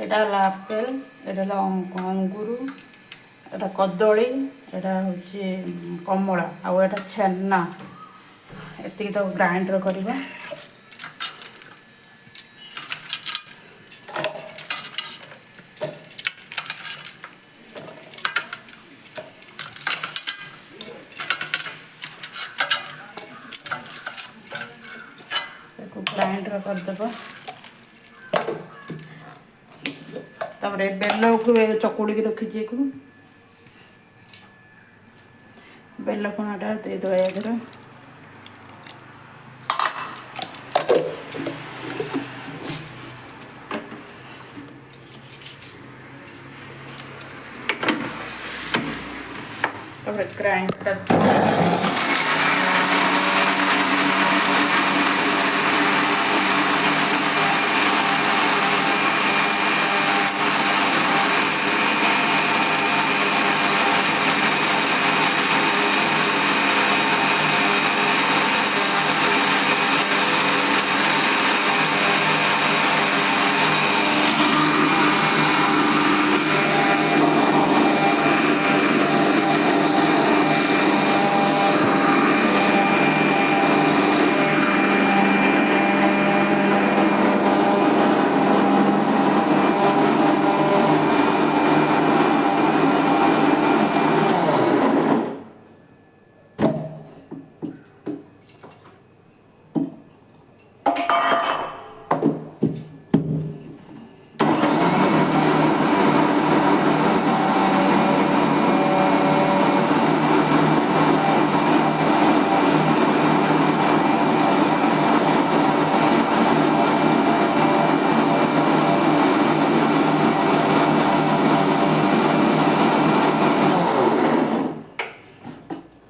এটা হলো আপেল, এটা হলো অঙ্গুর, এটা কদଳୀ, এটা হচ্ছে কମଳା, ଆଉ এটা ଛେନା। ଏତିକି ତାକୁ ଗ୍ରାଇଣ୍ଡର କରିବା। ତାକୁ ଗ୍ରାଇଣ୍ଡର କରିଦେବା। ତାପରେ ବେଲକୁ ଚକୁଡ଼ିକି ରଖିଛି, ବେଲ ପଣାଟା ଦେଇଦେବା ଏଥିରେ। ତାପରେ ଗ୍ରାଇଣ୍ଡରଟା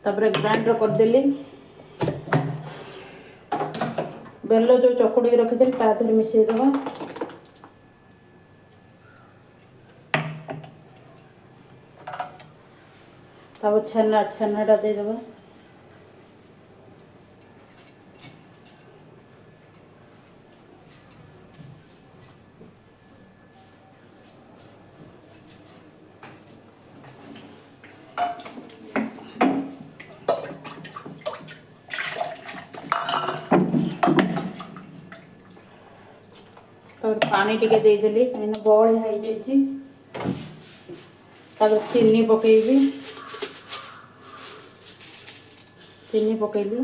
ତାପରେ ଗ୍ରାଇଣ୍ଡର କରିଦେଲି। ବେଲ ଯେଉଁ ଚକୁଡ଼ିକି ରଖିଥିଲି ତା ଦେହରେ ମିଶାଇଦେବା। ତାପରେ ଛେନାଟା ଦେଇଦେବା। ତାପରେ ପାଣି ଟିକେ ଦେଇଦେଲି, କାହିଁକିନା ବହଳିଆ ହେଇଯାଇଛି। ତାପରେ ଚିନି ପକେଇବି, ଚିନି ପକେଇଲି।